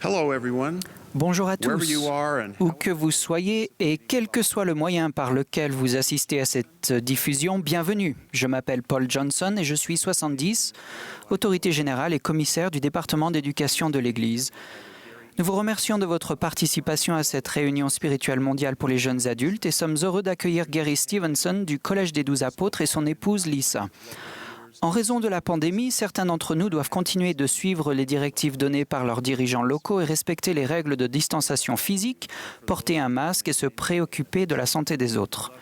Hello everyone. Bonjour à Wherever tous, you are and où que vous soyez et quel que soit le moyen par lequel vous assistez à cette diffusion, bienvenue. Je m'appelle Paul Johnson et je suis 70, autorité générale et commissaire du département d'éducation de l'Église. Nous vous remercions de votre participation à cette réunion spirituelle mondiale pour les jeunes adultes et sommes heureux d'accueillir Gary Stevenson du Collège des 12 Apôtres et son épouse Lisa. En raison de la pandémie, certains d'entre nous doivent continuer de suivre les directives données par leurs dirigeants locaux et respecter les règles de distanciation physique, porter un masque et se préoccuper de la santé des autres.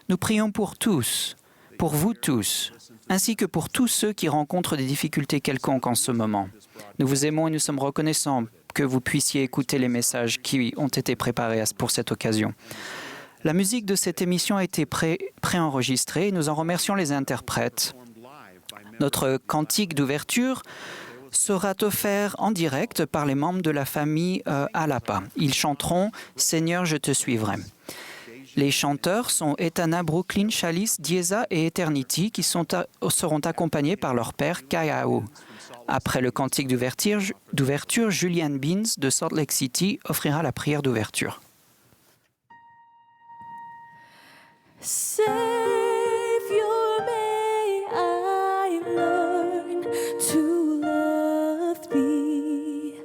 Nous prions pour tous, pour vous tous, ainsi que pour tous ceux qui rencontrent des difficultés quelconques en ce moment. Nous vous aimons et nous sommes reconnaissants que vous puissiez écouter les messages qui ont été préparés pour cette occasion. La musique de cette émission a été préenregistrée et nous en remercions les interprètes. Notre cantique d'ouverture sera offert en direct par les membres de la famille Alapa. Ils chanteront « Seigneur, je te suivrai ». Les chanteurs sont Etana, Brooklyn, Chalice, Dieza et Eternity qui seront accompagnés par leur père Kayao. Après le cantique d'ouverture, Julian Beans de Salt Lake City offrira la prière d'ouverture. Learn to love thee,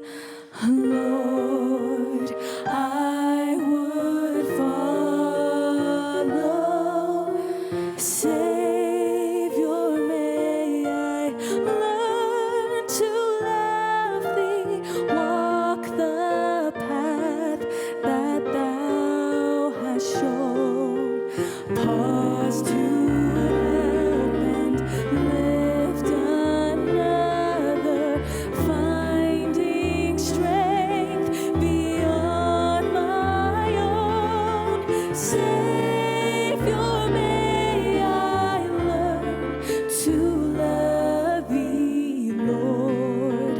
Lord, I would follow. Savior, may I learn to love thee, walk the path that thou hast shown. Pause to help and lift another, finding strength beyond my own. Savior, may I learn to love thee, Lord,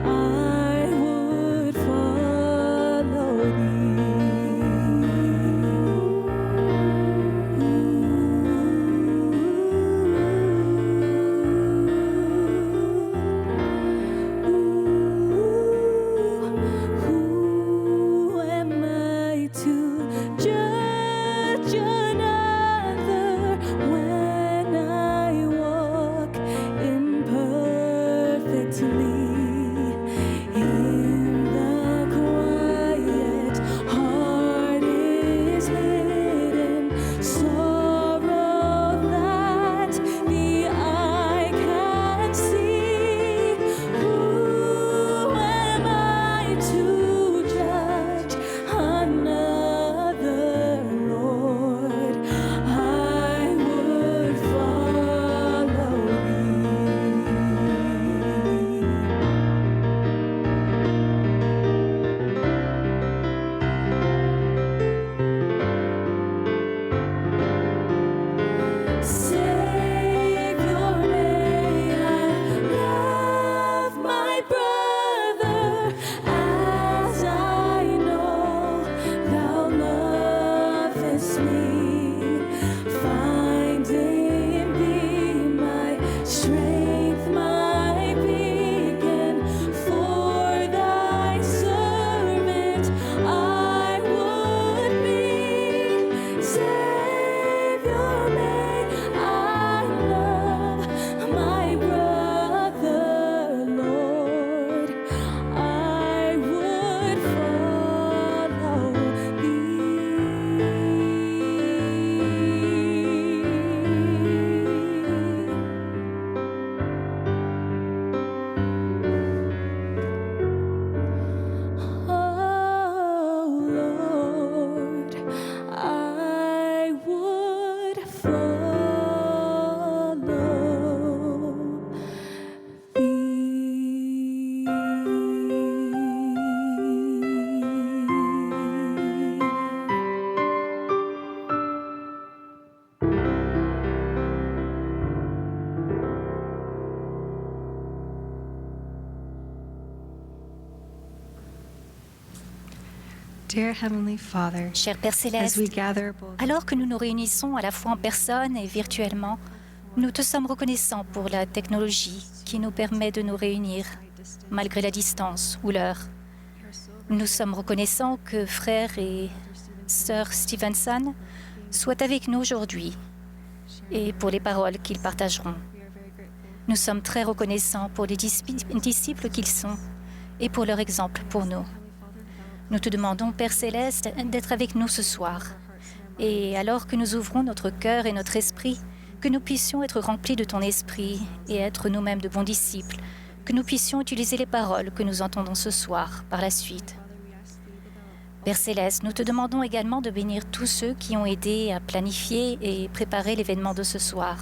I would follow Who am I to judge another when I walk imperfectly? In the quiet heart is hidden sorrow that the eye can see. Who am I to judge another, Lord? I would follow Savior, may I love my brother as I know thou lovest me. Find in thee my strength, my beacon, for thy servant I would be. Savior, may I love my brother, Lord, I would follow Oh, Lord, I would follow Dear Heavenly Father, Cher Père as Céleste, we gather both alors que nous nous réunissons à la fois en personne et virtuellement, nous te sommes reconnaissants pour la technologie qui nous permet de nous réunir malgré la distance ou l'heure. Nous sommes reconnaissants que frère et sœur Stevenson soient avec nous aujourd'hui et pour les paroles qu'ils partageront. Nous sommes très reconnaissants pour les disciples qu'ils sont et pour leur exemple pour nous. Nous te demandons, Père Céleste, d'être avec nous ce soir. Et alors que nous ouvrons notre cœur et notre esprit, que nous puissions être remplis de ton esprit et être nous-mêmes de bons disciples, que nous puissions utiliser les paroles que nous entendons ce soir par la suite. Père Céleste, nous te demandons également de bénir tous ceux qui ont aidé à planifier et préparer l'événement de ce soir,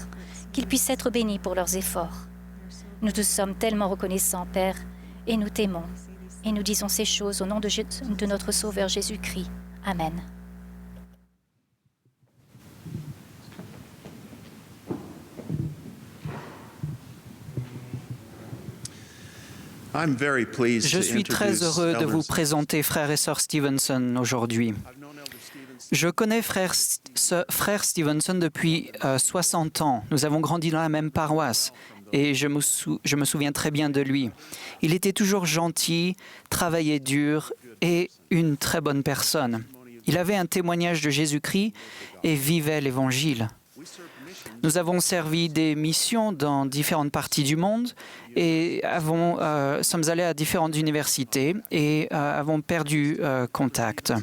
qu'ils puissent être bénis pour leurs efforts. Nous te sommes tellement reconnaissants, Père, et nous t'aimons. Et nous disons ces choses au nom de notre Sauveur Jésus-Christ. Amen. Je suis très heureux de vous présenter frère et sœur Stevenson aujourd'hui. Je connais frère Stevenson depuis 60 ans. Nous avons grandi dans la même paroisse et je me souviens très bien de lui. Il était toujours gentil, travaillait dur et une très bonne personne. Il avait un témoignage de Jésus-Christ et vivait l'Évangile. Nous avons servi des missions dans différentes parties du monde et sommes allés à différentes universités et avons perdu contact.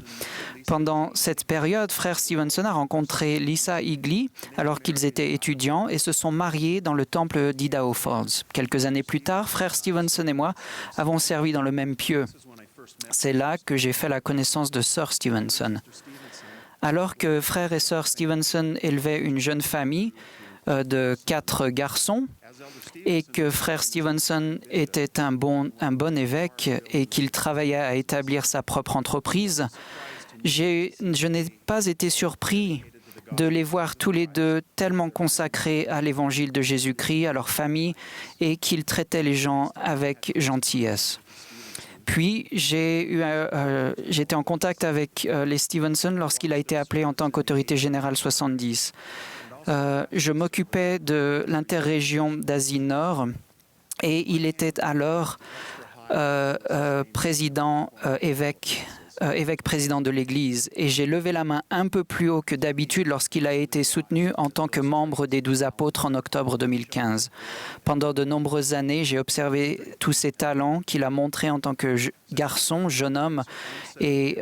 Pendant cette période, frère Stevenson a rencontré Lisa Higley alors qu'ils étaient étudiants et se sont mariés dans le temple d'Idaho Falls. Quelques années plus tard, frère Stevenson et moi avons servi dans le même pieu. C'est là que j'ai fait la connaissance de sœur Stevenson. Alors que frère et sœur Stevenson élevaient une jeune famille de 4 garçons et que frère Stevenson était un bon évêque et qu'il travaillait à établir sa propre entreprise, je n'ai pas été surpris de les voir tous les deux tellement consacrés à l'évangile de Jésus-Christ, à leur famille, et qu'ils traitaient les gens avec gentillesse. Puis, j'étais en contact avec les Stevenson lorsqu'il a été appelé en tant qu'autorité générale 70. Je m'occupais de l'interrégion d'Asie Nord et il était alors évêque-président de l'Église. Et j'ai levé la main un peu plus haut que d'habitude lorsqu'il a été soutenu en tant que membre des 12 apôtres en octobre 2015. Pendant de nombreuses années, j'ai observé tous ses talents qu'il a montrés en tant que garçon, jeune homme et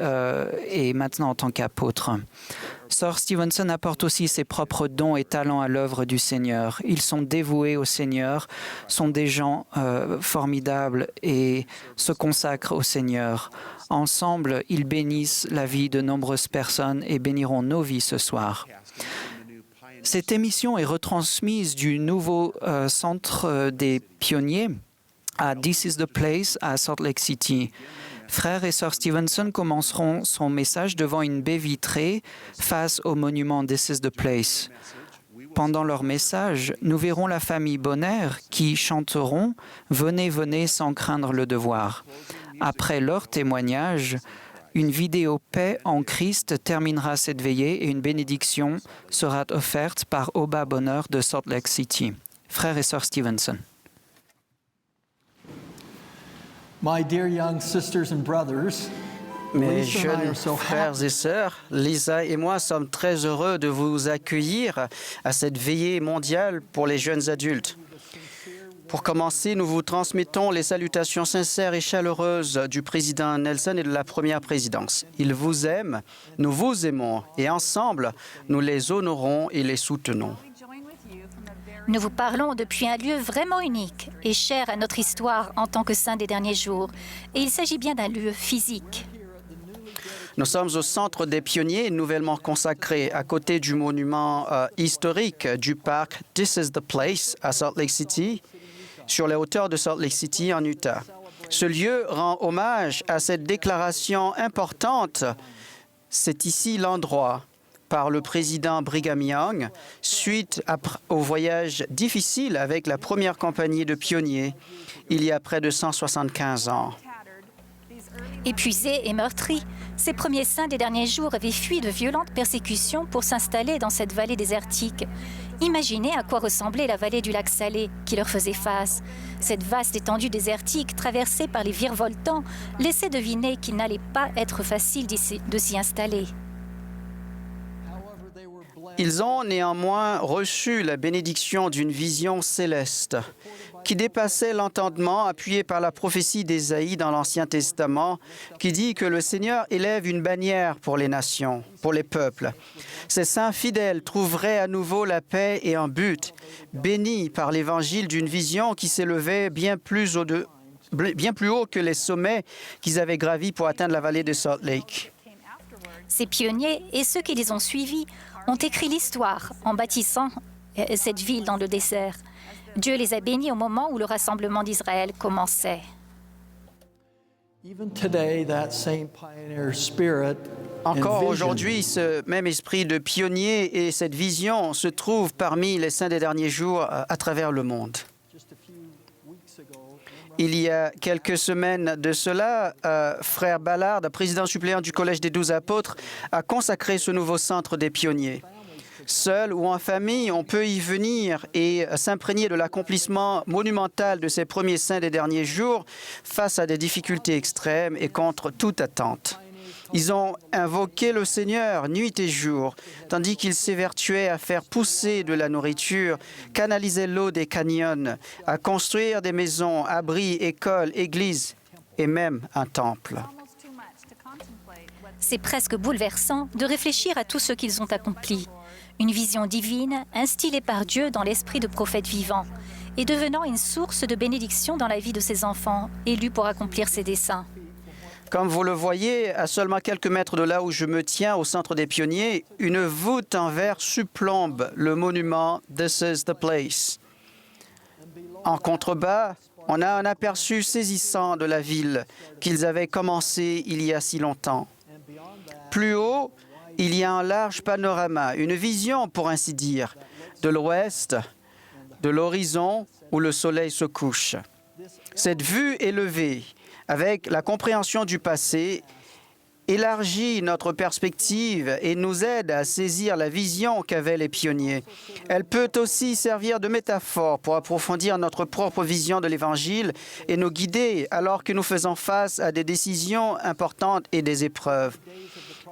maintenant en tant qu'apôtre. Sœur Stevenson apporte aussi ses propres dons et talents à l'œuvre du Seigneur. Ils sont dévoués au Seigneur, sont des gens formidables et se consacrent au Seigneur. Ensemble, ils bénissent la vie de nombreuses personnes et béniront nos vies ce soir. Cette émission est retransmise du nouveau centre des pionniers à This is the Place à Salt Lake City. Frère et sœur Stevenson commenceront son message devant une baie vitrée face au monument This is the Place. Pendant leur message, nous verrons la famille Bonner qui chanteront « Venez, venez sans craindre le devoir ». Après leur témoignage, une vidéo « Paix en Christ » terminera cette veillée et une bénédiction sera offerte par Oba Bonner de Salt Lake City. Frère et sœur Stevenson. My dear young sisters and brothers, Mes Lisa and I jeunes are so frères happy et sœurs, Lisa et moi sommes très heureux de vous accueillir à cette veillée mondiale pour les jeunes adultes. Pour commencer, nous vous transmettons les salutations sincères et chaleureuses du président Nelson et de la première présidence. Ils vous aiment, nous vous aimons et ensemble, nous les honorons et les soutenons. Nous vous parlons depuis un lieu vraiment unique et cher à notre histoire en tant que saint des derniers jours. Et il s'agit bien d'un lieu physique. Nous sommes au centre des pionniers nouvellement consacré à côté du monument historique du parc This is the Place à Salt Lake City, sur les hauteurs de Salt Lake City en Utah. Ce lieu rend hommage à cette déclaration importante. C'est ici l'endroit par le président Brigham Young suite au voyage difficile avec la première compagnie de pionniers il y a près de 175 ans. Épuisés et meurtris, ces premiers saints des derniers jours avaient fui de violentes persécutions pour s'installer dans cette vallée désertique. Imaginez à quoi ressemblait la vallée du lac Salé qui leur faisait face. Cette vaste étendue désertique traversée par les virevoltants laissait deviner qu'il n'allait pas être facile de s'y installer. Ils ont néanmoins reçu la bénédiction d'une vision céleste qui dépassait l'entendement appuyé par la prophétie d'Ésaïe dans l'Ancien Testament qui dit que le Seigneur élève une bannière pour les nations, pour les peuples. Ces saints fidèles trouveraient à nouveau la paix et un but, bénis par l'évangile d'une vision qui s'élevait bien plus haut que les sommets qu'ils avaient gravis pour atteindre la vallée de Salt Lake. Ces pionniers et ceux qui les ont suivis ont écrit l'histoire en bâtissant cette ville dans le désert. Dieu les a bénis au moment où le rassemblement d'Israël commençait. Even today, that same pioneer spirit and Encore vision aujourd'hui, ce même esprit de pionnier et cette vision se trouvent parmi les saints des derniers jours à travers le monde. Il y a quelques semaines de cela, Frère Ballard, président suppléant du Collège des 12 apôtres, a consacré ce nouveau centre des pionniers. Seul ou en famille, on peut y venir et s'imprégner de l'accomplissement monumental de ces premiers saints des derniers jours face à des difficultés extrêmes et contre toute attente. Ils ont invoqué le Seigneur nuit et jour, tandis qu'ils s'évertuaient à faire pousser de la nourriture, canaliser l'eau des canyons, à construire des maisons, abris, écoles, églises et même un temple. C'est presque bouleversant de réfléchir à tout ce qu'ils ont accompli. Une vision divine instillée par Dieu dans l'esprit de prophètes vivants et devenant une source de bénédiction dans la vie de ses enfants, élus pour accomplir ses desseins. Comme vous le voyez, à seulement quelques mètres de là où je me tiens, au centre des pionniers, une voûte en verre surplombe le monument « This is the place ». En contrebas, on a un aperçu saisissant de la ville qu'ils avaient commencé il y a si longtemps. Plus haut, il y a un large panorama, une vision, pour ainsi dire, de l'ouest, de l'horizon où le soleil se couche. Cette vue élevée, avec la compréhension du passé, élargit notre perspective et nous aide à saisir la vision qu'avaient les pionniers. Elle peut aussi servir de métaphore pour approfondir notre propre vision de l'Évangile et nous guider alors que nous faisons face à des décisions importantes et des épreuves.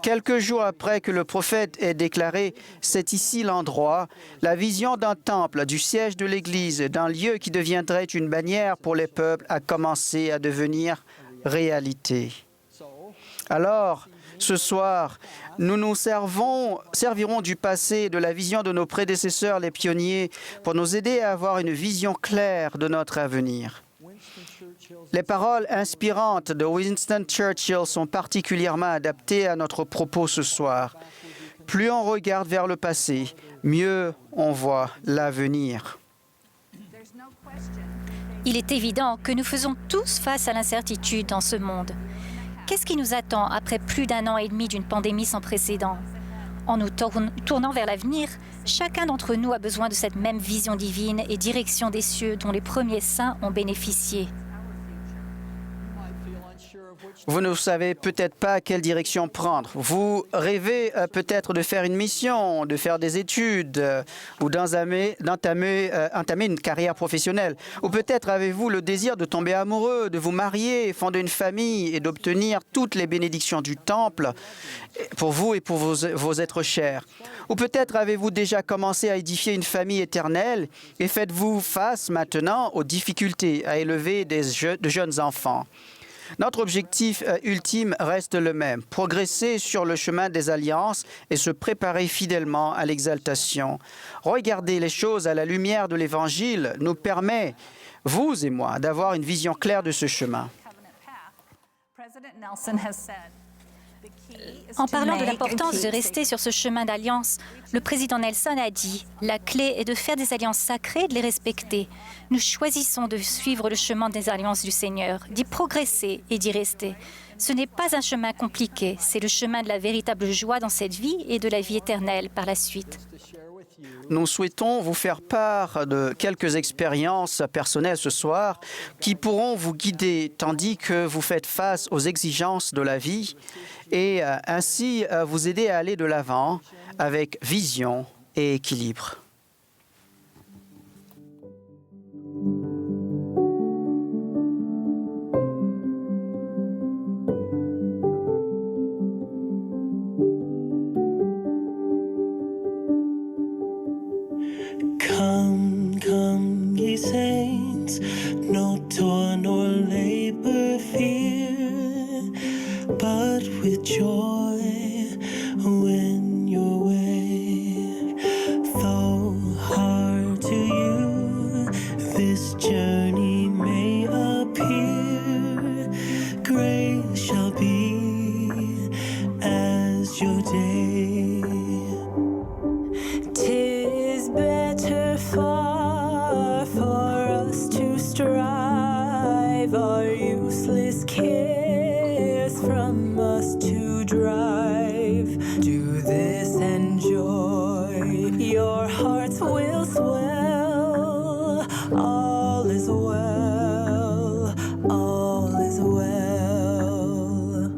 Quelques jours après que le prophète ait déclaré « C'est ici l'endroit », la vision d'un temple, du siège de l'Église, d'un lieu qui deviendrait une bannière pour les peuples a commencé à devenir réalité. Alors, ce soir, nous nous servirons du passé et de la vision de nos prédécesseurs, les pionniers, pour nous aider à avoir une vision claire de notre avenir. Les paroles inspirantes de Winston Churchill sont particulièrement adaptées à notre propos ce soir. Plus on regarde vers le passé, mieux on voit l'avenir. Il est évident que nous faisons tous face à l'incertitude dans ce monde. Qu'est-ce qui nous attend après plus d'1 an et demi d'une pandémie sans précédent? En nous tournant vers l'avenir, chacun d'entre nous a besoin de cette même vision divine et direction des cieux dont les premiers saints ont bénéficié. Vous ne savez peut-être pas quelle direction prendre. Vous rêvez peut-être de faire une mission, de faire des études ou d'entamer une carrière professionnelle. Ou peut-être avez-vous le désir de tomber amoureux, de vous marier, fonder une famille et d'obtenir toutes les bénédictions du temple pour vous et pour vos êtres chers. Ou peut-être avez-vous déjà commencé à édifier une famille éternelle et faites-vous face maintenant aux difficultés à élever de jeunes enfants. Notre objectif ultime reste le même, progresser sur le chemin des alliances et se préparer fidèlement à l'exaltation. Regarder les choses à la lumière de l'Évangile nous permet, vous et moi, d'avoir une vision claire de ce chemin. En parlant de l'importance de rester sur ce chemin d'alliance, le président Nelson a dit « La clé est de faire des alliances sacrées et de les respecter. Nous choisissons de suivre le chemin des alliances du Seigneur, d'y progresser et d'y rester. Ce n'est pas un chemin compliqué, c'est le chemin de la véritable joie dans cette vie et de la vie éternelle par la suite. » nous souhaitons vous faire part de quelques expériences personnelles ce soir qui pourront vous guider tandis que vous faites face aux exigences de la vie et ainsi vous aider à aller de l'avant avec vision et équilibre. Come, come, ye saints, no toil nor labor fear, but with joy win your way. Though hard to you this journey may appear, grace shall be as your day. 'Tis better far for us to strive, our useless cares from us to drive. Do this and joy, your hearts will swell. All is well, all is well.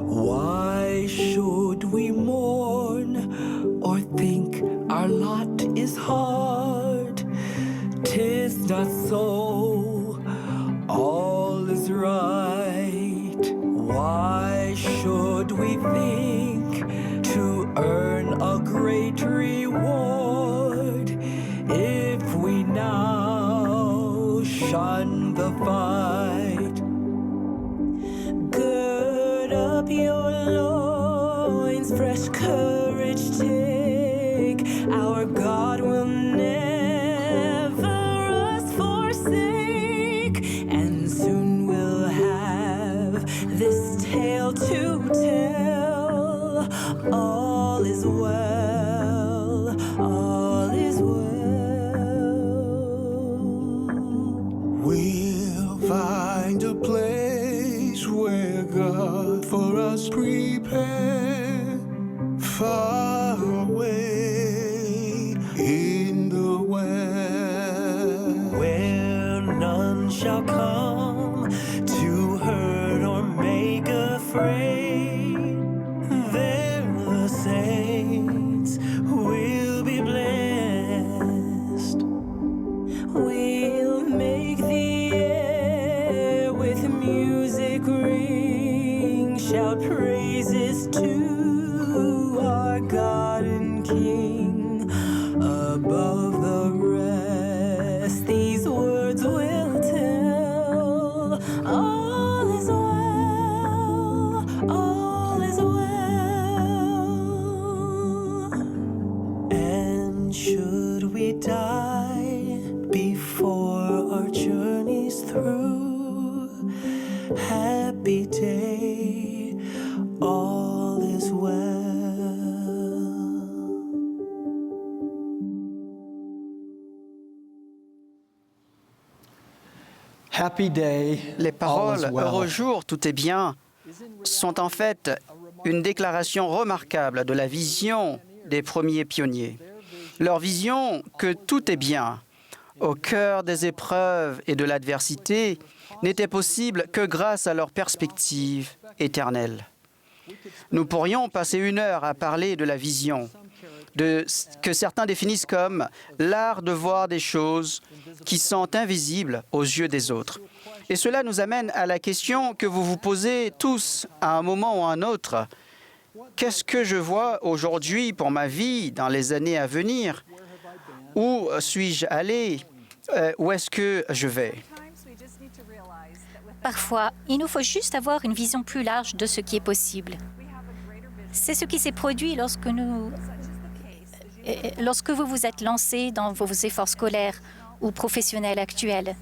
Why should we mourn or think our lot is hard? 'Tis not so, all is right. Why should we think to earn a great reward if we now shun the fight? Gird up your loins, fresh courage take. Our God will never us forsake, and soon we'll have this tale to tell. All is well, all is well. We'll find a place where God for us prepared, far away in the west, where none shall come to hurt or make afraid. There the saints will be blessed. We'll make the air with music ring, shout praises to our God and King. Above the rest, these words will tell. All is well, all is well. And should we die before our journey's through, happy day, all is well. Happy day. Les all paroles is well. Heureux jour, tout est bien sont en fait une déclaration remarquable de la vision des premiers pionniers. Leur vision que tout est bien au cœur des épreuves et de l'adversité n'était possible que grâce à leur perspective éternelle. Nous pourrions passer 1 heure à parler de la vision, de ce que certains définissent comme l'art de voir des choses qui sont invisibles aux yeux des autres. Et cela nous amène à la question que vous vous posez tous à un moment ou à un autre. Qu'est-ce que je vois aujourd'hui pour ma vie dans les années à venir? Où suis-je allé? Où est-ce que je vais? Parfois, il nous faut juste avoir une vision plus large de ce qui est possible. C'est ce qui s'est produit lorsque vous vous êtes lancé dans vos efforts scolaires ou professionnels actuels.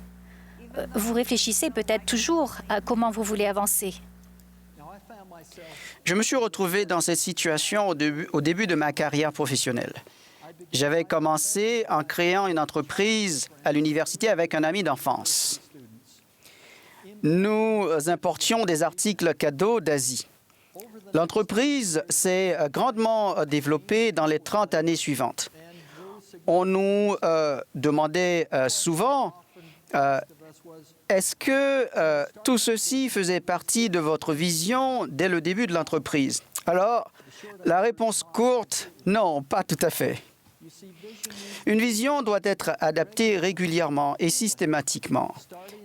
Vous réfléchissez peut-être toujours à comment vous voulez avancer. Je me suis retrouvé dans cette situation au début de ma carrière professionnelle. J'avais commencé en créant une entreprise à l'université avec un ami d'enfance. Nous importions des articles cadeaux d'Asie. L'entreprise s'est grandement développée dans les 30 années suivantes. On nous demandait souvent, est-ce que tout ceci faisait partie de votre vision dès le début de l'entreprise? Alors, la réponse courte, non, pas tout à fait. Une vision doit être adaptée régulièrement et systématiquement.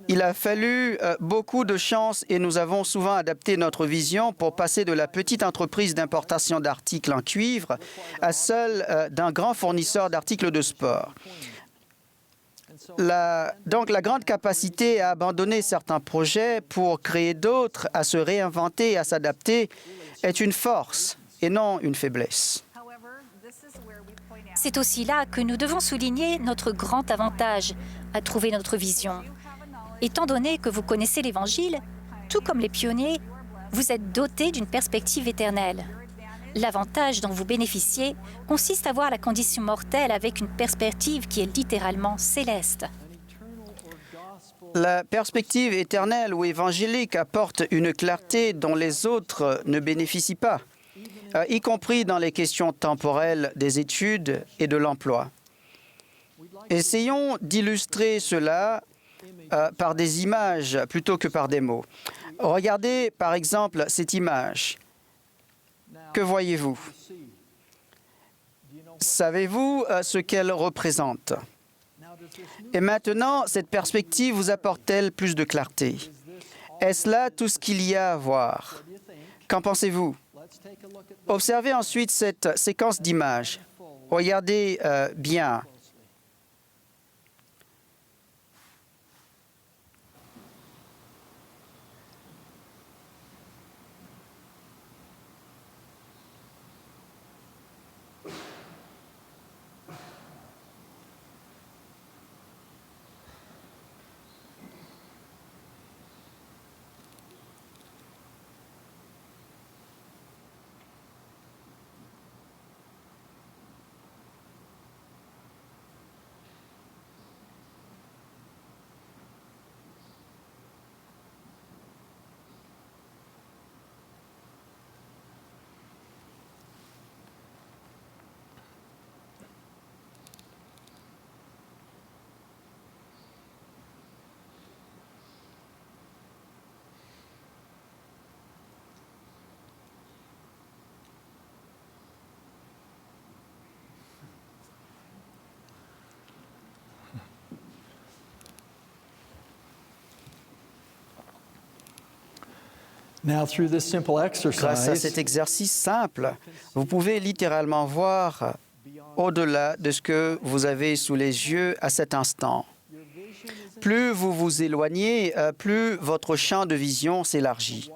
Il a fallu beaucoup de chance et nous avons souvent adapté notre vision pour passer de la petite entreprise d'importation d'articles en cuivre à celle d'un grand fournisseur d'articles de sport. Donc, la grande capacité à abandonner certains projets pour créer d'autres, à se réinventer et à s'adapter est une force et non une faiblesse. C'est aussi là que nous devons souligner notre grand avantage à trouver notre vision. Étant donné que vous connaissez l'Évangile, tout comme les pionniers, vous êtes dotés d'une perspective éternelle. L'avantage dont vous bénéficiez consiste à voir la condition mortelle avec une perspective qui est littéralement céleste. La perspective éternelle ou évangélique apporte une clarté dont les autres ne bénéficient pas, y compris dans les questions temporelles des études et de l'emploi. Essayons d'illustrer cela par des images plutôt que par des mots. Regardez par exemple cette image. Que voyez-vous? Savez-vous ce qu'elle représente? Et maintenant, cette perspective vous apporte-t-elle plus de clarté? Est-ce là tout ce qu'il y a à voir? Qu'en pensez-vous? Observez ensuite cette séquence d'images. Regardez bien. Now, through this simple Grâce à cet exercise, exercice simple, vous pouvez littéralement voir au-delà de ce que vous avez sous les yeux à cet instant. Plus vous vous éloignez, plus votre champ de vision s'élargit.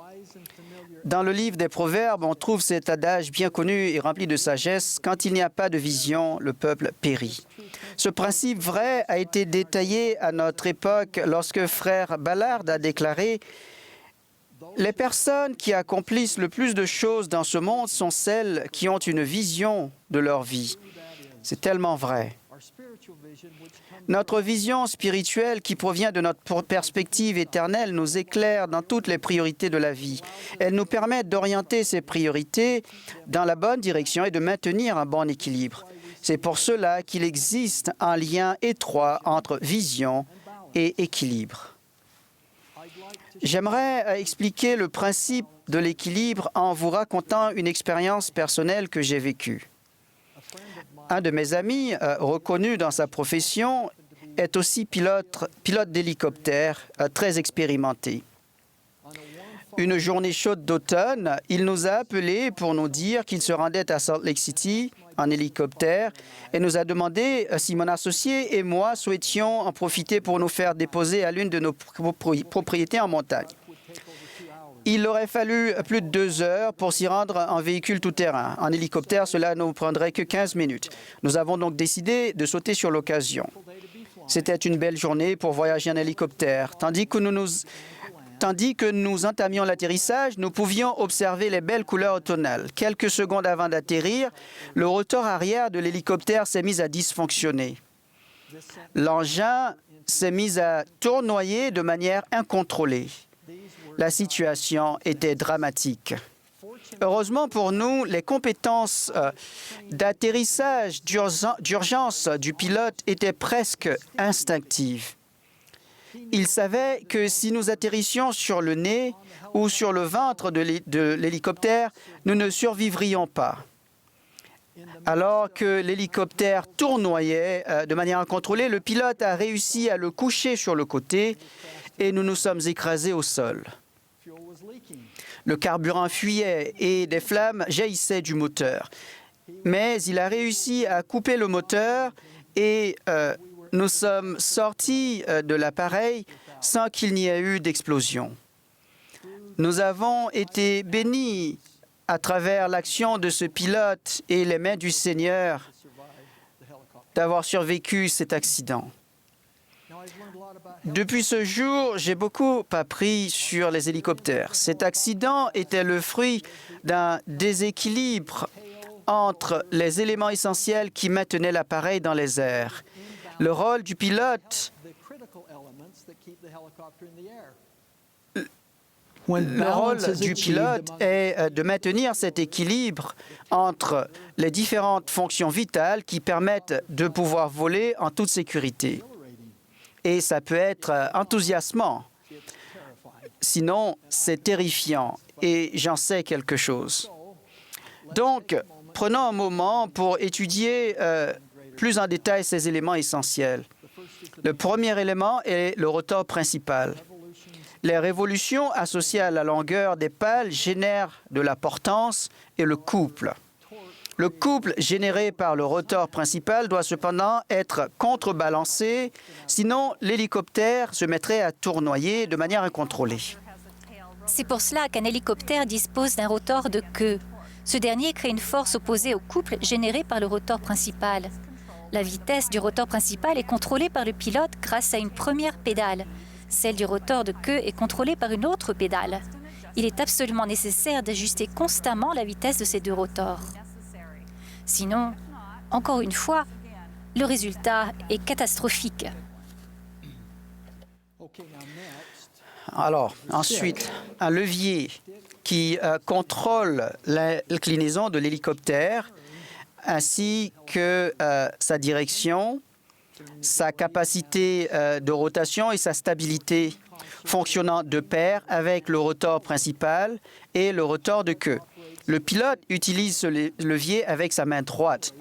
Dans le livre des Proverbes, on trouve cet adage bien connu et rempli de sagesse: quand il n'y a pas de vision, le peuple périt. Ce principe vrai a été détaillé à notre époque lorsque frère Ballard a déclaré: les personnes qui accomplissent le plus de choses dans ce monde sont celles qui ont une vision de leur vie. C'est tellement vrai. Notre vision spirituelle qui provient de notre perspective éternelle nous éclaire dans toutes les priorités de la vie. Elle nous permet d'orienter ces priorités dans la bonne direction et de maintenir un bon équilibre. C'est pour cela qu'il existe un lien étroit entre vision et équilibre. J'aimerais expliquer le principe de l'équilibre en vous racontant une expérience personnelle que j'ai vécue. Un de mes amis, reconnu dans sa profession, est aussi pilote d'hélicoptère très expérimenté. Une journée chaude d'automne, il nous a appelés pour nous dire qu'il se rendait à Salt Lake City en hélicoptère et nous a demandé si mon associé et moi souhaitions en profiter pour nous faire déposer à l'une de nos propriétés en montagne. Il aurait fallu plus de 2 heures pour s'y rendre en véhicule tout-terrain. En hélicoptère, cela ne nous prendrait que 15 minutes. Nous avons donc décidé de sauter sur l'occasion. C'était une belle journée pour voyager en hélicoptère. Tandis que nous entamions l'atterrissage, nous pouvions observer les belles couleurs automnales. Quelques secondes avant d'atterrir, le rotor arrière de l'hélicoptère s'est mis à dysfonctionner. L'engin s'est mis à tournoyer de manière incontrôlée. La situation était dramatique. Heureusement pour nous, les compétences d'atterrissage d'urgence du pilote étaient presque instinctives. Il savait que si nous atterrissions sur le nez ou sur le ventre de l'hélicoptère, nous ne survivrions pas. Alors que l'hélicoptère tournoyait de manière incontrôlée, le pilote a réussi à le coucher sur le côté et nous nous sommes écrasés au sol. Le carburant fuyait et des flammes jaillissaient du moteur. Mais il a réussi à couper le moteur et nous sommes sortis de l'appareil sans qu'il n'y ait eu d'explosion. Nous avons été bénis à travers l'action de ce pilote et les mains du Seigneur d'avoir survécu cet accident. Depuis ce jour, j'ai beaucoup appris sur les hélicoptères. Cet accident était le fruit d'un déséquilibre entre les éléments essentiels qui maintenaient l'appareil dans les airs. Le rôle du pilote, est de maintenir cet équilibre entre les différentes fonctions vitales qui permettent de pouvoir voler en toute sécurité. Et ça peut être enthousiasmant. Sinon, c'est terrifiant. Et j'en sais quelque chose. Donc, prenons un moment pour étudier plus en détail ces éléments essentiels. Le premier élément est le rotor principal. Les révolutions associées à la longueur des pales génèrent de la portance et le couple. Le couple généré par le rotor principal doit cependant être contrebalancé, sinon l'hélicoptère se mettrait à tournoyer de manière incontrôlée. C'est pour cela qu'un hélicoptère dispose d'un rotor de queue. Ce dernier crée une force opposée au couple généré par le rotor principal. La vitesse du rotor principal est contrôlée par le pilote grâce à une première pédale. Celle du rotor de queue est contrôlée par une autre pédale. Il est absolument nécessaire d'ajuster constamment la vitesse de ces deux rotors. Sinon, encore une fois, le résultat est catastrophique. Alors, ensuite, un levier qui contrôle l'inclinaison de l'hélicoptère ainsi que sa direction, sa capacité de rotation et sa stabilité, fonctionnant de pair avec le rotor principal et le rotor de queue. Le pilote utilise ce levier avec sa main droite.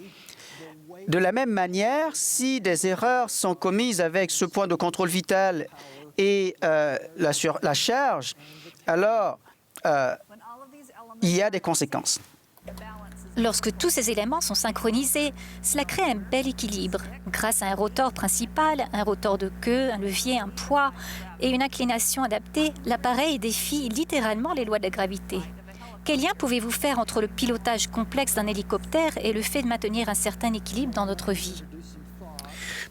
De la même manière, si des erreurs sont commises avec ce point de contrôle vital et la charge, alors il y a des conséquences. Lorsque tous ces éléments sont synchronisés, cela crée un bel équilibre. Grâce à un rotor principal, un rotor de queue, un levier, un poids et une inclination adaptée, l'appareil défie littéralement les lois de la gravité. Quel lien pouvez-vous faire entre le pilotage complexe d'un hélicoptère et le fait de maintenir un certain équilibre dans notre vie?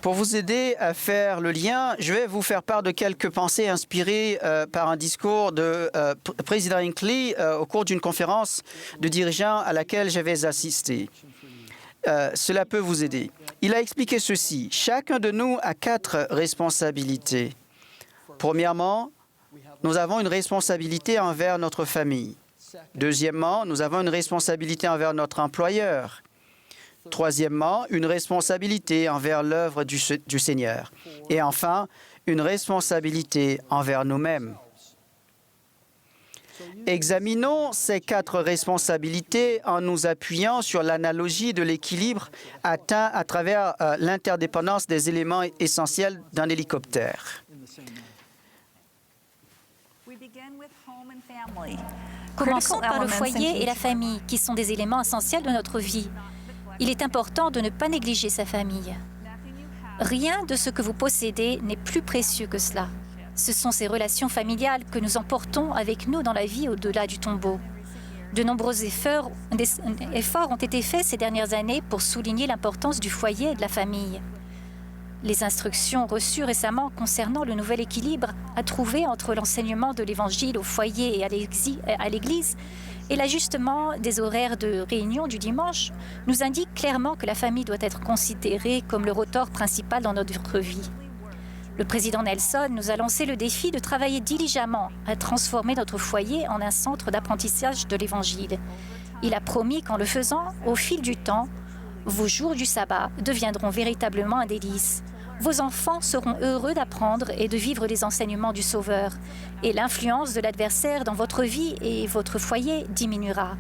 Pour vous aider à faire le lien, je vais vous faire part de quelques pensées inspirées par un discours de président Hinckley au cours d'une conférence de dirigeants à laquelle j'avais assisté. Cela peut vous aider. Il a expliqué ceci. Chacun de nous a 4 responsabilités. Premièrement, nous avons une responsabilité envers notre famille. Deuxièmement, nous avons une responsabilité envers notre employeur. Troisièmement, une responsabilité envers l'œuvre du Seigneur. Et enfin, une responsabilité envers nous-mêmes. Examinons ces 4 responsabilités en nous appuyant sur l'analogie de l'équilibre atteint à travers l'interdépendance des éléments essentiels d'un hélicoptère. Commençons par le foyer et la famille, qui sont des éléments essentiels de notre vie. Il est important de ne pas négliger sa famille. Rien de ce que vous possédez n'est plus précieux que cela. Ce sont ces relations familiales que nous emportons avec nous dans la vie au-delà du tombeau. De nombreux efforts ont été faits ces dernières années pour souligner l'importance du foyer et de la famille. Les instructions reçues récemment concernant le nouvel équilibre à trouver entre l'enseignement de l'Évangile au foyer et à l'Église et l'ajustement des horaires de réunion du dimanche nous indiquent clairement que la famille doit être considérée comme le rotor principal dans notre vie. Le président Nelson nous a lancé le défi de travailler diligemment à transformer notre foyer en un centre d'apprentissage de l'Évangile. Il a promis qu'en le faisant, au fil du temps, vos jours du sabbat deviendront véritablement un délice. Vos enfants seront heureux d'apprendre et de vivre les enseignements du Sauveur, et l'influence de l'adversaire dans votre vie et votre foyer diminuera.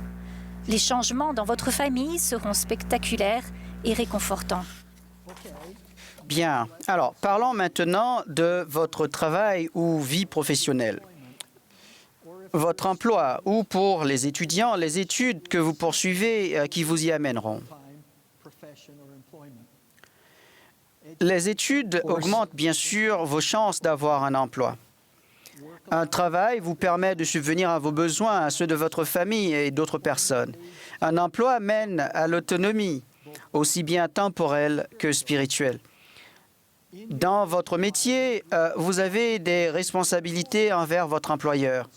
Les changements dans votre famille seront spectaculaires et réconfortants. Bien. Alors, parlons maintenant de votre travail ou vie professionnelle. Votre emploi ou pour les étudiants, les études que vous poursuivez qui vous y amèneront. Les études augmentent bien sûr vos chances d'avoir un emploi. Un travail vous permet de subvenir à vos besoins, à ceux de votre famille et d'autres personnes. Un emploi mène à l'autonomie, aussi bien temporelle que spirituelle. Dans votre métier, vous avez des responsabilités envers votre employeur,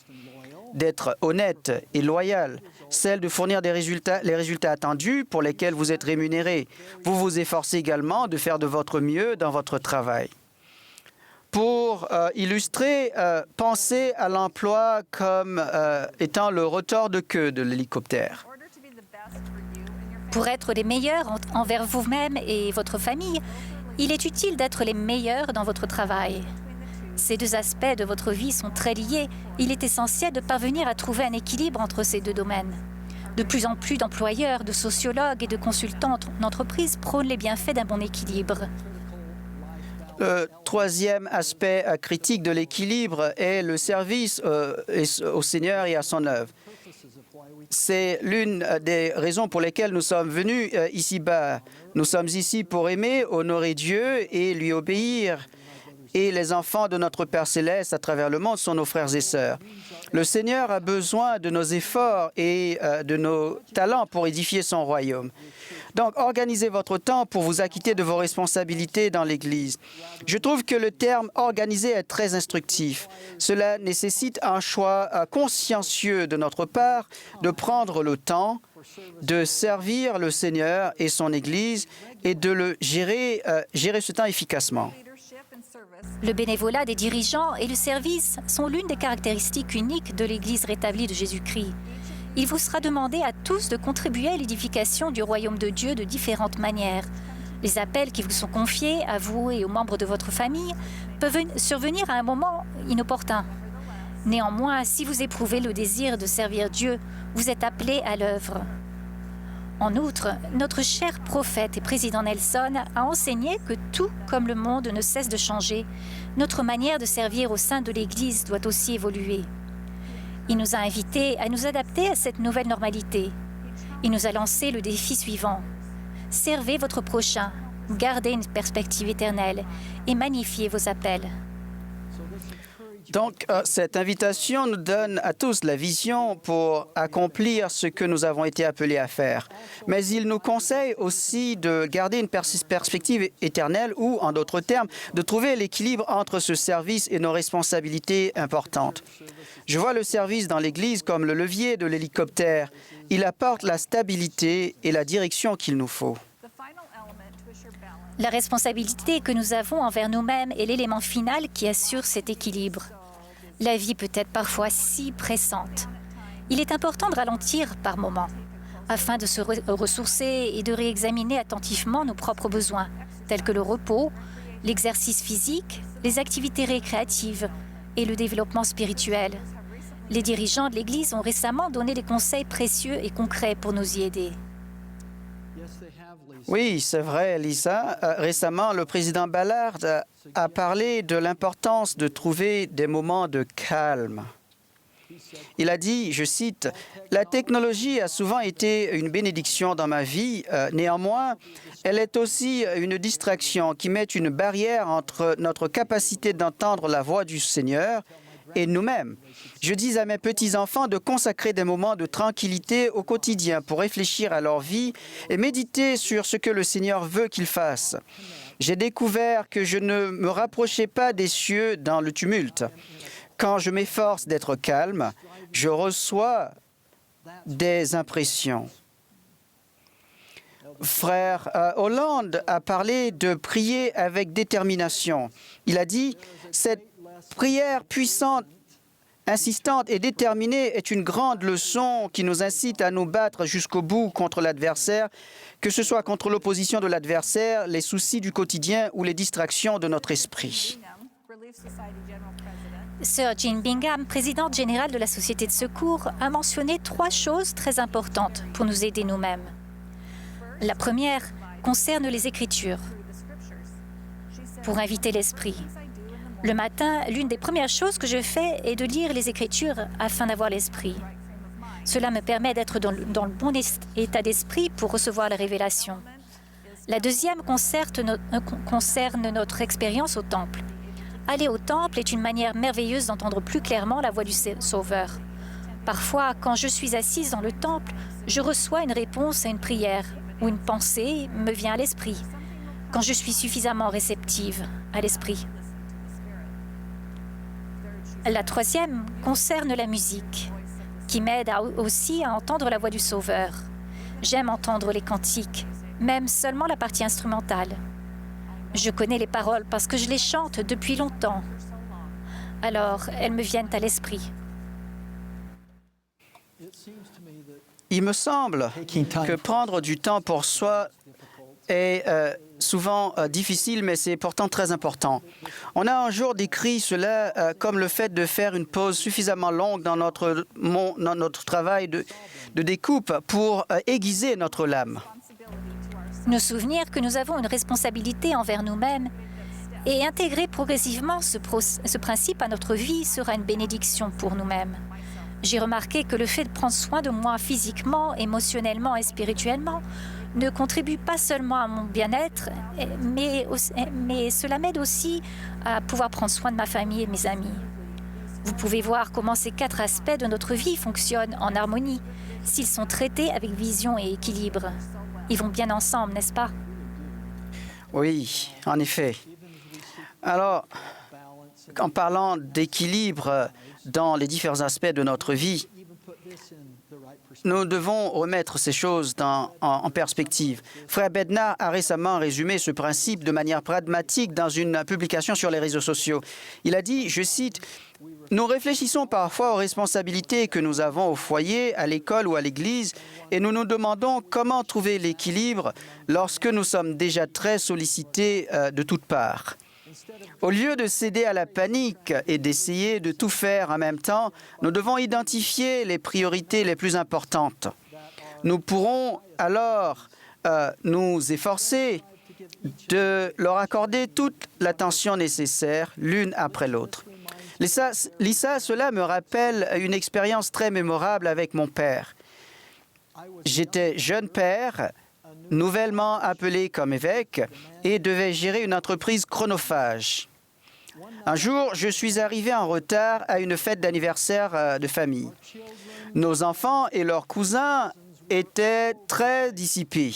d'être honnête et loyal, celle de fournir les résultats attendus pour lesquels vous êtes rémunéré. Vous vous efforcez également de faire de votre mieux dans votre travail. Pour illustrer, pensez à l'emploi comme étant le rotor de queue de l'hélicoptère. Pour être les meilleurs envers vous-même et votre famille, il est utile d'être les meilleurs dans votre travail. Ces deux aspects de votre vie sont très liés. Il est essentiel de parvenir à trouver un équilibre entre ces deux domaines. De plus en plus d'employeurs, de sociologues et de consultants d'entreprise prônent les bienfaits d'un bon équilibre. Le troisième aspect critique de l'équilibre est le service au Seigneur et à son œuvre. C'est l'une des raisons pour lesquelles nous sommes venus ici-bas. Nous sommes ici pour aimer, honorer Dieu et lui obéir. Et les enfants de notre Père Céleste à travers le monde sont nos frères et sœurs. Le Seigneur a besoin de nos efforts et de nos talents pour édifier son royaume. Donc, organisez votre temps pour vous acquitter de vos responsabilités dans l'Église. Je trouve que le terme « organiser » est très instructif. Cela nécessite un choix consciencieux de notre part de prendre le temps de servir le Seigneur et son Église et de le gérer ce temps efficacement. Le bénévolat des dirigeants et le service sont l'une des caractéristiques uniques de l'Église rétablie de Jésus-Christ. Il vous sera demandé à tous de contribuer à l'édification du royaume de Dieu de différentes manières. Les appels qui vous sont confiés, à vous et aux membres de votre famille, peuvent survenir à un moment inopportun. Néanmoins, si vous éprouvez le désir de servir Dieu, vous êtes appelés à l'œuvre. En outre, notre cher prophète et président Nelson a enseigné que tout comme le monde ne cesse de changer, notre manière de servir au sein de l'Église doit aussi évoluer. Il nous a invités à nous adapter à cette nouvelle normalité. Il nous a lancé le défi suivant. Servez votre prochain, gardez une perspective éternelle et magnifiez vos appels. Donc, cette invitation nous donne à tous la vision pour accomplir ce que nous avons été appelés à faire. Mais il nous conseille aussi de garder une perspective éternelle ou, en d'autres termes, de trouver l'équilibre entre ce service et nos responsabilités importantes. Je vois le service dans l'Église comme le levier de l'hélicoptère. Il apporte la stabilité et la direction qu'il nous faut. La responsabilité que nous avons envers nous-mêmes est l'élément final qui assure cet équilibre. La vie peut être parfois si pressante. Il est important de ralentir par moments, afin de se ressourcer et de réexaminer attentivement nos propres besoins, tels que le repos, l'exercice physique, les activités récréatives et le développement spirituel. Les dirigeants de l'Église ont récemment donné des conseils précieux et concrets pour nous y aider. Oui, c'est vrai, Lisa. Récemment, le président Ballard a parlé de l'importance de trouver des moments de calme. Il a dit, je cite, « La technologie a souvent été une bénédiction dans ma vie. Néanmoins, elle est aussi une distraction qui met une barrière entre notre capacité d'entendre la voix du Seigneur et nous-mêmes. Je dis à mes petits-enfants de consacrer des moments de tranquillité au quotidien pour réfléchir à leur vie et méditer sur ce que le Seigneur veut qu'ils fassent. J'ai découvert que je ne me rapprochais pas des cieux dans le tumulte. Quand je m'efforce d'être calme, je reçois des impressions. » Frère Hollande a parlé de prier avec détermination. Il a dit « Cette prière puissante, insistante et déterminée est une grande leçon qui nous incite à nous battre jusqu'au bout contre l'adversaire, que ce soit contre l'opposition de l'adversaire, les soucis du quotidien ou les distractions de notre esprit. » Sir Jean Bingham, présidente générale de la Société de secours, a mentionné 3 choses très importantes pour nous aider nous-mêmes. La première concerne les Écritures, pour inviter l'esprit. Le matin, l'une des premières choses que je fais est de lire les Écritures afin d'avoir l'esprit. Cela me permet d'être dans le bon état d'esprit pour recevoir la révélation. La deuxième concerne notre expérience au temple. Aller au temple est une manière merveilleuse d'entendre plus clairement la voix du Sauveur. Parfois, quand je suis assise dans le temple, je reçois une réponse à une prière ou une pensée me vient à l'esprit, quand je suis suffisamment réceptive à l'esprit. La troisième concerne la musique, qui m'aide aussi à entendre la voix du Sauveur. J'aime entendre les cantiques, même seulement la partie instrumentale. Je connais les paroles parce que je les chante depuis longtemps. Alors, elles me viennent à l'esprit. Il me semble que prendre du temps pour soi est souvent difficile, mais c'est pourtant très important. On a un jour décrit cela comme le fait de faire une pause suffisamment longue dans notre travail de découpe pour aiguiser notre lame. Nous souvenir que nous avons une responsabilité envers nous-mêmes et intégrer progressivement ce principe à notre vie sera une bénédiction pour nous-mêmes. J'ai remarqué que le fait de prendre soin de moi physiquement, émotionnellement et spirituellement ne contribue pas seulement à mon bien-être, mais cela m'aide aussi à pouvoir prendre soin de ma famille et de mes amis. Vous pouvez voir comment ces 4 aspects de notre vie fonctionnent en harmonie, s'ils sont traités avec vision et équilibre. Ils vont bien ensemble, n'est-ce pas? Oui, en effet. Alors, en parlant d'équilibre dans les différents aspects de notre vie, nous devons remettre ces choses en perspective. Frère Bednar a récemment résumé ce principe de manière pragmatique dans une publication sur les réseaux sociaux. Il a dit, je cite, « Nous réfléchissons parfois aux responsabilités que nous avons au foyer, à l'école ou à l'église, et nous nous demandons comment trouver l'équilibre lorsque nous sommes déjà très sollicités de toutes parts. Au lieu de céder à la panique et d'essayer de tout faire en même temps, nous devons identifier les priorités les plus importantes. Nous pourrons alors nous efforcer de leur accorder toute l'attention nécessaire l'une après l'autre. Lisa, cela me rappelle une expérience très mémorable avec mon père. J'étais jeune père, nouvellement appelé comme évêque, et devait gérer une entreprise chronophage. Un jour, je suis arrivé en retard à une fête d'anniversaire de famille. Nos enfants et leurs cousins étaient très dissipés.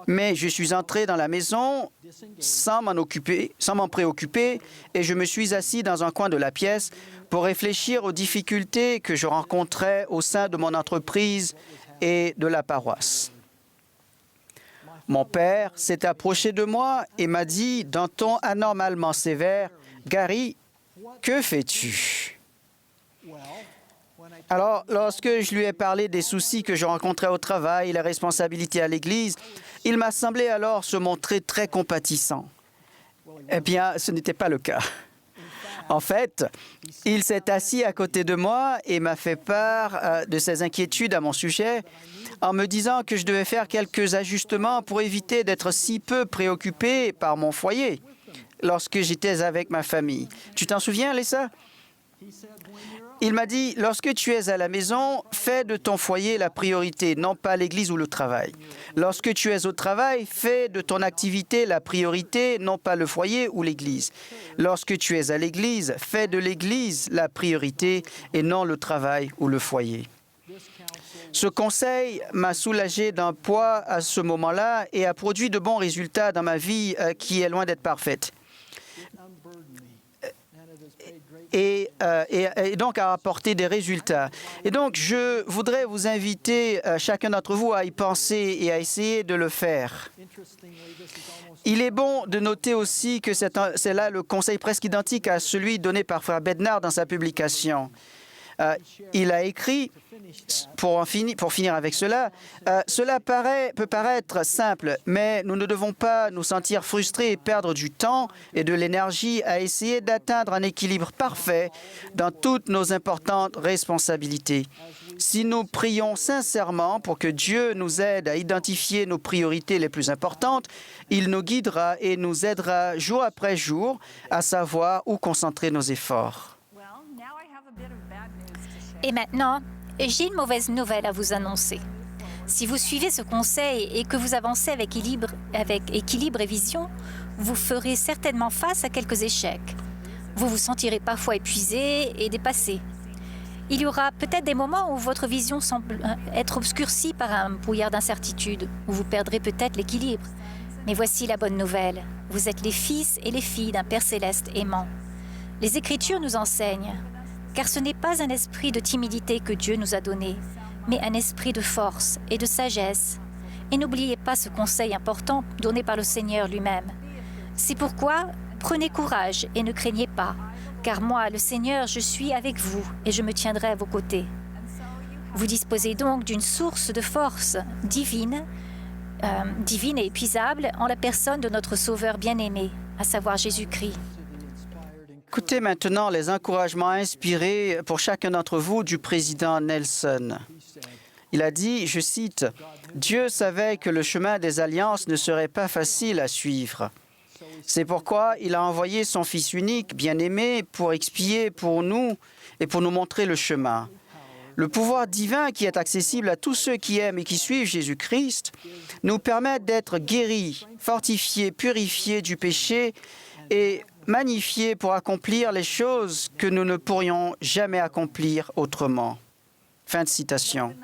Mais je suis entré dans la maison sans m'en préoccuper, et je me suis assis dans un coin de la pièce pour réfléchir aux difficultés que je rencontrais au sein de mon entreprise et de la paroisse. Mon père s'est approché de moi et m'a dit d'un ton anormalement sévère, « Gary, que fais-tu? » Alors, lorsque je lui ai parlé des soucis que je rencontrais au travail et la responsabilité à l'Église, il m'a semblé alors se montrer très compatissant. Eh bien, ce n'était pas le cas. En fait, il s'est assis à côté de moi et m'a fait part de ses inquiétudes à mon sujet en me disant que je devais faire quelques ajustements pour éviter d'être si peu préoccupé par mon foyer lorsque j'étais avec ma famille. Tu t'en souviens, Lisa? Il m'a dit, lorsque tu es à la maison, fais de ton foyer la priorité, non pas l'Église ou le travail. Lorsque tu es au travail, fais de ton activité la priorité, non pas le foyer ou l'Église. Lorsque tu es à l'Église, fais de l'Église la priorité et non le travail ou le foyer. Ce conseil m'a soulagé d'un poids à ce moment-là et a produit de bons résultats dans ma vie qui est loin d'être parfaite. Et et donc à apporter des résultats. Et donc, je voudrais vous inviter, chacun d'entre vous, à y penser et à essayer de le faire. Il est bon de noter aussi que c'est là le conseil presque identique à celui donné par Frère Bednar dans sa publication. Il a écrit, pour finir avec cela, cela peut paraître simple, mais nous ne devons pas nous sentir frustrés et perdre du temps et de l'énergie à essayer d'atteindre un équilibre parfait dans toutes nos importantes responsabilités. Si nous prions sincèrement pour que Dieu nous aide à identifier nos priorités les plus importantes, il nous guidera et nous aidera jour après jour à savoir où concentrer nos efforts. Et maintenant, j'ai une mauvaise nouvelle à vous annoncer. Si vous suivez ce conseil et que vous avancez avec équilibre et vision, vous ferez certainement face à quelques échecs. Vous vous sentirez parfois épuisé et dépassé. Il y aura peut-être des moments où votre vision semble être obscurcie par un brouillard d'incertitude, où vous perdrez peut-être l'équilibre. Mais voici la bonne nouvelle. Vous êtes les fils et les filles d'un Père céleste aimant. Les Écritures nous enseignent, car ce n'est pas un esprit de timidité que Dieu nous a donné, mais un esprit de force et de sagesse. Et n'oubliez pas ce conseil important donné par le Seigneur lui-même. C'est pourquoi, prenez courage et ne craignez pas, car moi, le Seigneur, je suis avec vous et je me tiendrai à vos côtés. Vous disposez donc d'une source de force divine et épuisable en la personne de notre Sauveur bien-aimé, à savoir Jésus-Christ. Écoutez maintenant les encouragements inspirés pour chacun d'entre vous du président Nelson. Il a dit, je cite, « Dieu savait que le chemin des alliances ne serait pas facile à suivre. C'est pourquoi il a envoyé son Fils unique, bien-aimé, pour expier pour nous et pour nous montrer le chemin. Le pouvoir divin qui est accessible à tous ceux qui aiment et qui suivent Jésus-Christ nous permet d'être guéris, fortifiés, purifiés du péché et magnifiés pour accomplir les choses que nous ne pourrions jamais accomplir autrement. » Fin de citation.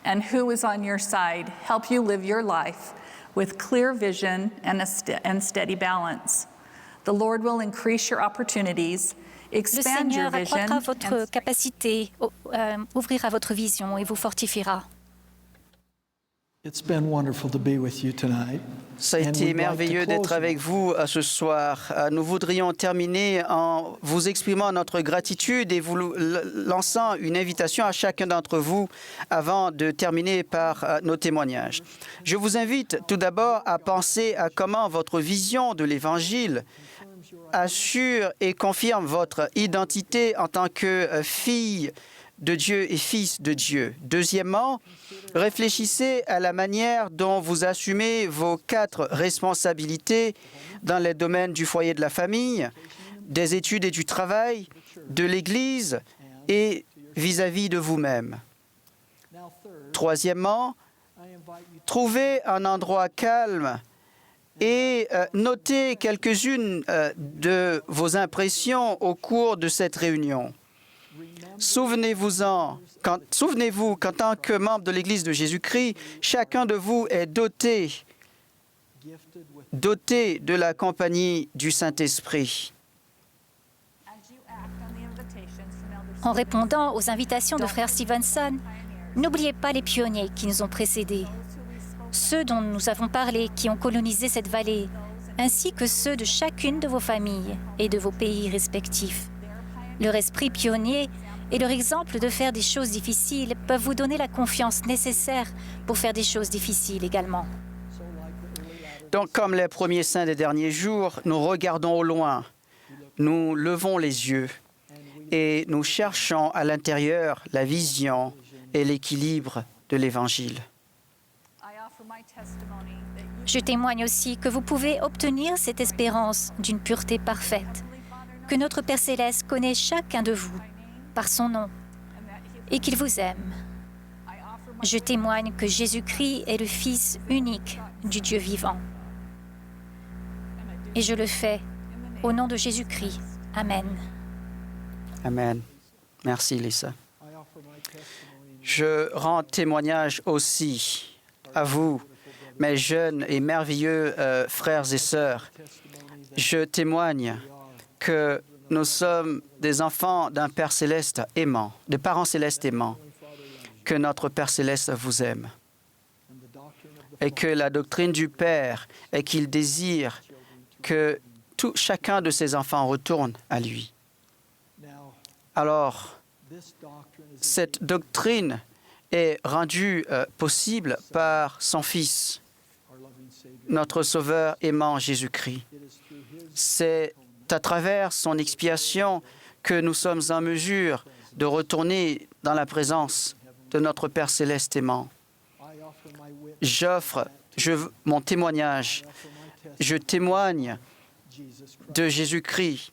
And who is on your side, help you live your life with clear vision and steady balance. The Lord will increase your opportunities, Le expand your Seigneur vision, accroîtra votre and capacité, ouvrira votre vision et vous fortifiera. It's been wonderful to be with you tonight. Ça a And été we'd like to merveilleux d'être close avec vous ce soir. Nous voudrions terminer en vous exprimant notre gratitude et vous lançant une invitation à chacun d'entre vous avant de terminer par nos témoignages. Je vous invite tout d'abord à penser à comment votre vision de l'Évangile assure et confirme votre identité en tant que fille de Dieu et fils de Dieu. Deuxièmement, réfléchissez à la manière dont vous assumez vos 4 responsabilités dans les domaines du foyer de la famille, des études et du travail, de l'Église et vis-à-vis de vous-même. Troisièmement, trouvez un endroit calme et notez quelques-unes de vos impressions au cours de cette réunion. Souvenez-vous qu'en tant que membre de l'Église de Jésus-Christ, chacun de vous est doté de la compagnie du Saint-Esprit. En répondant aux invitations de Frère Stevenson, n'oubliez pas les pionniers qui nous ont précédés, ceux dont nous avons parlé qui ont colonisé cette vallée, ainsi que ceux de chacune de vos familles et de vos pays respectifs. Leur esprit pionnier et leur exemple de faire des choses difficiles peuvent vous donner la confiance nécessaire pour faire des choses difficiles également. Donc, comme les premiers saints des derniers jours, nous regardons au loin, nous levons les yeux et nous cherchons à l'intérieur la vision et l'équilibre de l'Évangile. Je témoigne aussi que vous pouvez obtenir cette espérance d'une pureté parfaite, que notre Père céleste connaît chacun de vous par son nom et qu'il vous aime. Je témoigne que Jésus-Christ est le Fils unique du Dieu vivant. Et je le fais au nom de Jésus-Christ. Amen. Amen. Merci, Lisa. Je rends témoignage aussi à vous, mes jeunes et merveilleux frères et sœurs. Je témoigne que Nous sommes des enfants d'un Père céleste aimant, des parents célestes aimants, que notre Père céleste vous aime et que la doctrine du Père est qu'il désire que chacun de ses enfants retourne à lui. Alors, cette doctrine est rendue possible par son Fils, notre Sauveur aimant Jésus-Christ. C'est à travers son expiation que nous sommes en mesure de retourner dans la présence de notre Père céleste aimant. J'offre mon témoignage. Je témoigne de Jésus-Christ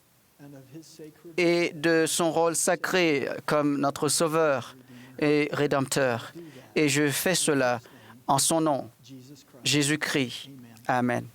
et de son rôle sacré comme notre Sauveur et Rédempteur. Et je fais cela en son nom, Jésus-Christ. Amen.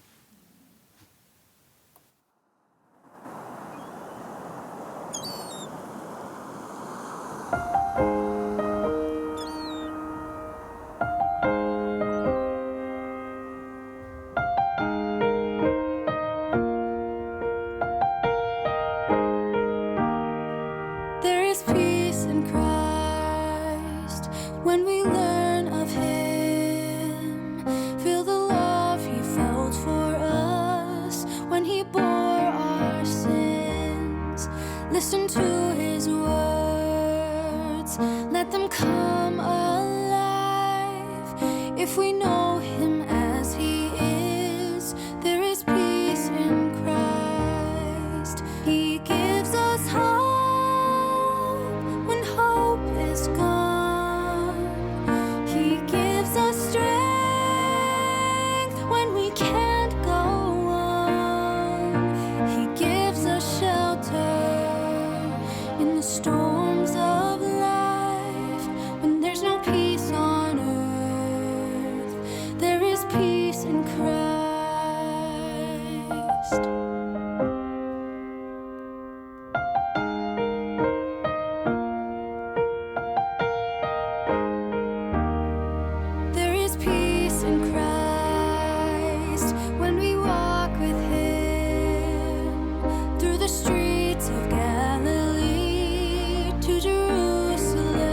There is peace in Christ when we learn of Him. Feel the love He felt for us when He bore our sins. Listen to His words, let them come alive. If we know Him as He is, there is peace in Christ. He gives us hope when hope is gone. He gives us strength when we can't go on. He gives us shelter in the storms of life. When there's no peace on earth, there is peace in Christ. There is peace in Christ when we walk with Him through the streets of Galilee to Jerusalem.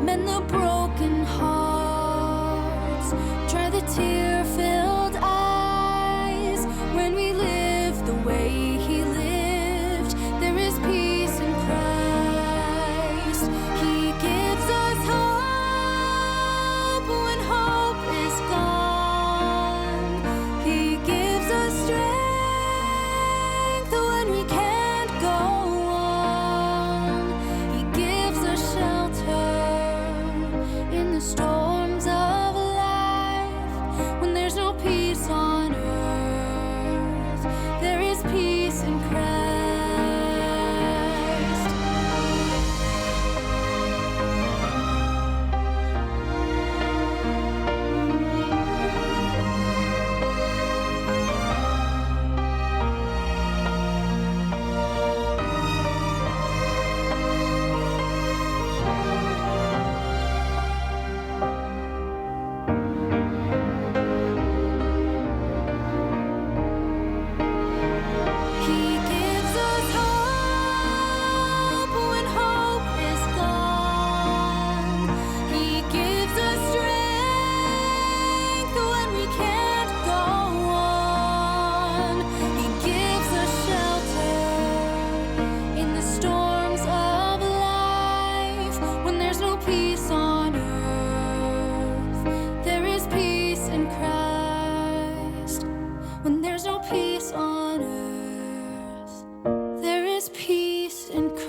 Mend the broken hearts, dry the tear-filled eyes. When we live the way He lived, there is peace in Christ. He gives us hope when hope is gone. He gives us strength when we can't go on. He gives us shelter in the storms of life. When there's no peace on earth, there is peace in Christ. He gives us hope when hope is gone. He gives us strength when we can't go on. He gives us shelter in the storms of life. When there's no peace on earth, there is peace in Christ. When there's no peace on earth, there is peace in Christ.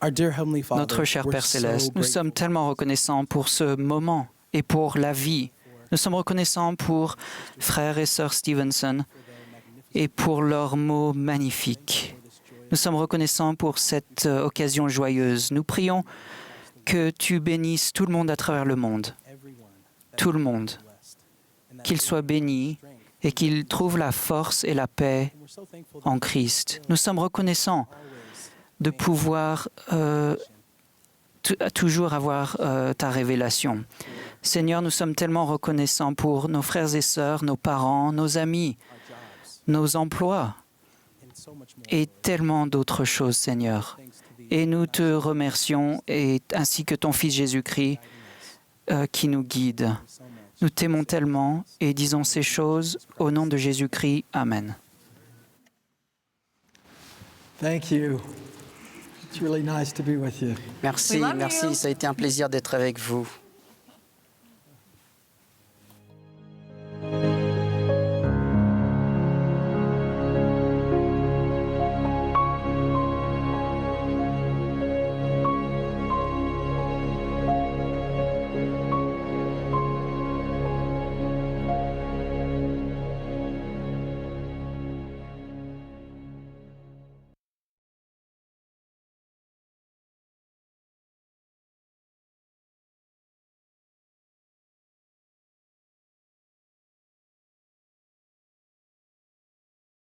Our dear Heavenly Father, Notre cher we're Père so céleste, nous grateful sommes tellement reconnaissants pour ce moment et pour la vie. Nous sommes reconnaissants pour frères et sœurs Stevenson et pour leurs mots magnifiques. Nous sommes reconnaissants pour cette occasion joyeuse. Nous prions que tu bénisses tout le monde à travers le monde, tout le monde, qu'il soit béni et qu'ils trouvent la force et la paix We're so thankful en Christ. Nous sommes reconnaissants de pouvoir toujours avoir ta révélation. Seigneur, nous sommes tellement reconnaissants pour nos frères et sœurs, nos parents, nos amis, nos emplois and so much more. et tellement d'autres choses, Seigneur. Et nous te remercions, ainsi que ton Fils Jésus-Christ qui nous guide. Nous t'aimons tellement et disons ces choses au nom de Jésus-Christ. Amen. Thank you. It's really nice to be with you. Merci, We love merci. you. Ça a été un plaisir d'être avec vous.